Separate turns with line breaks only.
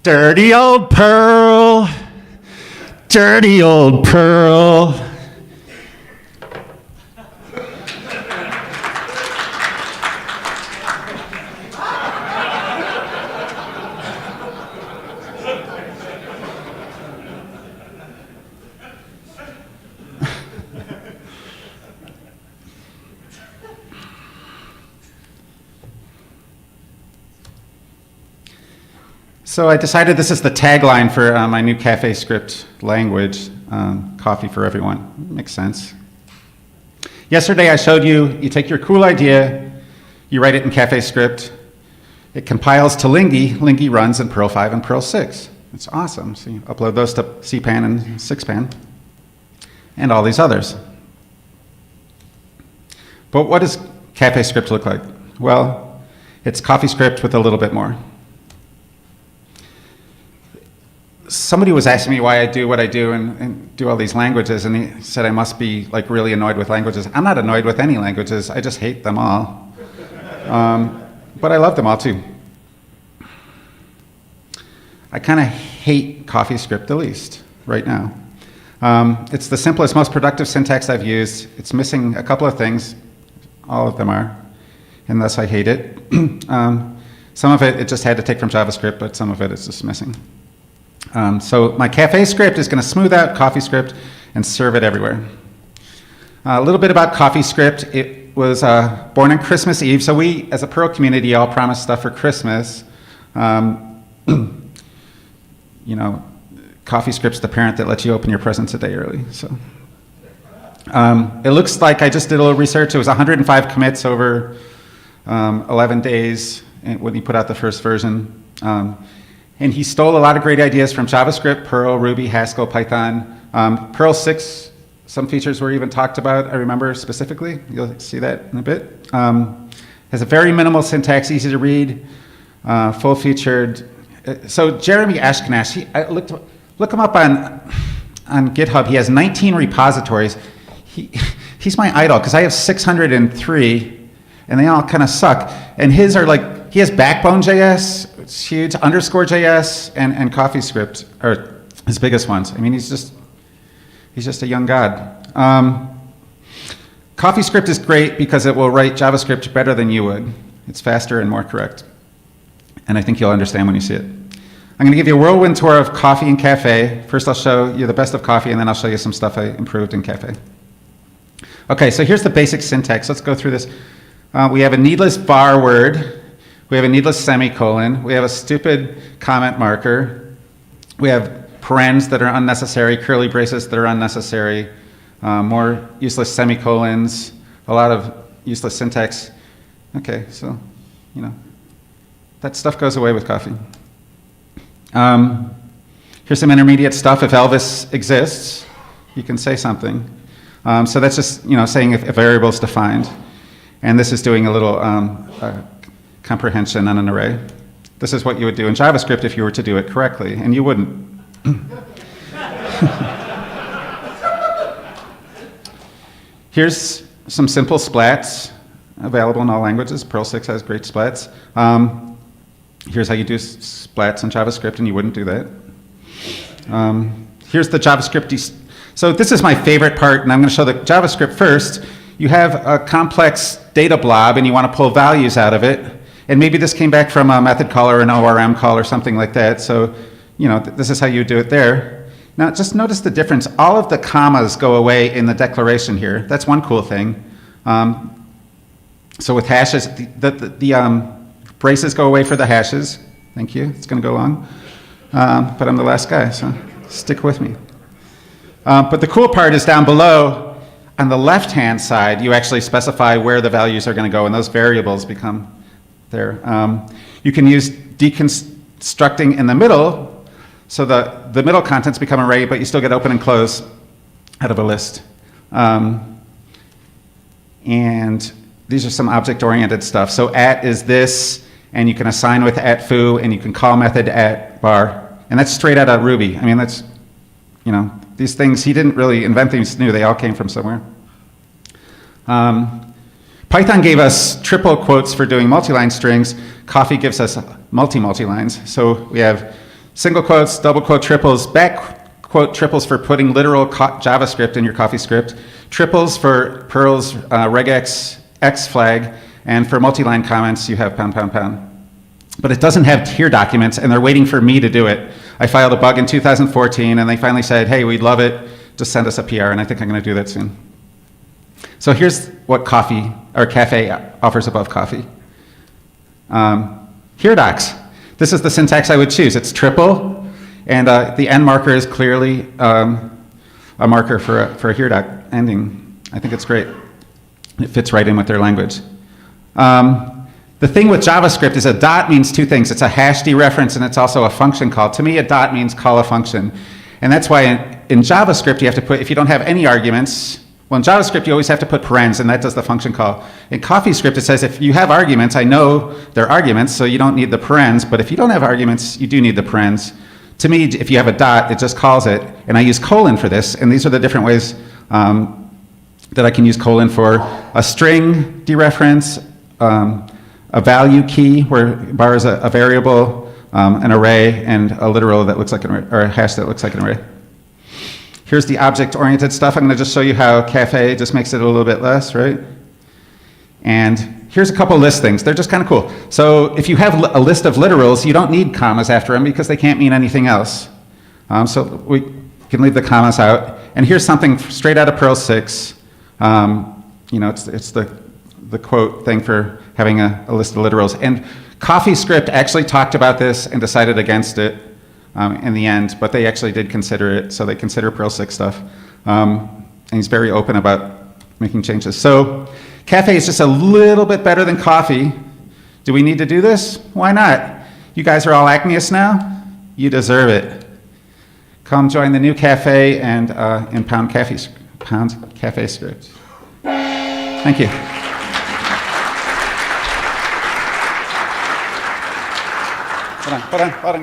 Dirty old Perl. Dirty old Perl. So I decided this is the tagline for my new Café script language, coffee for everyone. Makes sense. Yesterday I showed you, you take your cool idea, you write it in Café script, it compiles to Ingy, Ingy runs in Perl 5 and Perl 6. It's awesome. So you upload those to CPAN and 6PAN, and all these others. But what does Café script look like? Well, it's CoffeeScript with a little bit more. Somebody was asking me why I do what I do and do all these languages, and he said I must be like really annoyed with languages. I'm not annoyed with any languages, I just hate them all. But I love them all too. I kind of hate CoffeeScript the least right now. It's the simplest, most productive syntax I've used. It's missing a couple of things, all of them are, and thus I hate it. Some of it just had to take from JavaScript, but some of it is just missing. So my Café script is going to smooth out CoffeeScript and serve it everywhere. A little bit about CoffeeScript. It was born on Christmas Eve, so we, as a Perl community, all promised stuff for Christmas. You know, CoffeeScript's the parent that lets you open your presents a day early. So it looks like I just did a little research. It was 105 commits over 11 days when he put out the first version. And he stole a lot of great ideas from JavaScript, Perl, Ruby, Haskell, Python. Perl 6, some features were even talked about, I remember specifically. You'll see that in a bit. Has a very minimal syntax, easy to read, full-featured. So Jeremy Ashkenash, look him up on GitHub. He has 19 repositories. He's my idol, because I have 603, and they all kind of suck. And his are like, he has Backbone.js, it's huge, _JS, and CoffeeScript are his biggest ones. I mean, he's just a young god. CoffeeScript is great because it will write JavaScript better than you would. It's faster and more correct. And I think you'll understand when you see it. I'm going to give you a whirlwind tour of Coffee and Café. First I'll show you the best of Coffee, and then I'll show you some stuff I improved in Café. Okay, so here's the basic syntax. Let's go through this. We have a needless var word. We have a needless semicolon. We have a stupid comment marker. We have parens that are unnecessary, curly braces that are unnecessary, more useless semicolons, a lot of useless syntax. Okay, so, you know, that stuff goes away with Coffee. Here's some intermediate stuff. If Elvis exists, you can say something. So that's just, you know, saying if a variable is defined. And this is doing a little comprehension on an array. This is what you would do in JavaScript if you were to do it correctly, and you wouldn't. Here's some simple splats available in all languages. Perl 6 has great splats. Here's how you do splats in JavaScript, and you wouldn't do that. Here's the JavaScript. So this is my favorite part, and I'm going to show the JavaScript first. You have a complex data blob, and you want to pull values out of it. And maybe this came back from a method call or an ORM call or something like that. So, you know, this is how you do it there. Now, just notice the difference. All of the commas go away in the declaration here. That's one cool thing. So with hashes, the braces go away for the hashes. Thank you. It's going to go long. But I'm the last guy, so stick with me. But the cool part is down below. On the left-hand side, you actually specify where the values are going to go, and those variables become there. You can use deconstructing in the middle, so the middle contents become array, but you still get open and close out of a list. And these are some object-oriented stuff. So at is this, and you can assign with @foo, and you can call method @var, and that's straight out of Ruby. I mean, that's, you know, these things, he didn't really invent things new, they all came from somewhere. Python gave us triple quotes for doing multi-line strings. Coffee gives us multi-lines. So we have single quotes, double quote, triples, back quote triples for putting literal JavaScript in your CoffeeScript, triples for Perl's regex X flag, and for multi-line comments, you have pound, pound, pound. But it doesn't have tier documents, and they're waiting for me to do it. I filed a bug in 2014, and they finally said, hey, we'd love it, just send us a PR, and I think I'm going to do that soon. So here's what Café offers above coffee. Here docs. This is the syntax I would choose. It's triple, and the end marker is clearly a marker for a here doc ending. I think it's great. It fits right in with their language. The thing with JavaScript is a dot means two things. It's a hash dereference, and it's also a function call. To me, a dot means call a function. And that's why in JavaScript, you have to put, if you don't have any arguments, well, in JavaScript, you always have to put parens, and that does the function call. In CoffeeScript, it says if you have arguments, I know they're arguments, so you don't need the parens, but if you don't have arguments, you do need the parens. To me, if you have a dot, it just calls it, and I use colon for this, and these are the different ways that I can use colon for a string dereference, a value key where bar is a variable, an array, and a literal that looks like an array, or a hash that looks like an array. Here's the object-oriented stuff. I'm going to just show you how Café just makes it a little bit less, right? And here's a couple listings. They're just kind of cool. So if you have a list of literals, you don't need commas after them because they can't mean anything else. So we can leave the commas out. And here's something straight out of Perl 6. You know, it's the quote thing for having a list of literals. And CoffeeScript actually talked about this and decided against it in the end, but they actually did consider it, so they consider Perl 6 stuff. And he's very open about making changes. So Café is just a little bit better than coffee. Do we need to do this? Why not? You guys are all Acmeus now? You deserve it. Come join the new Café and pound Café script. Thank you. Hold on.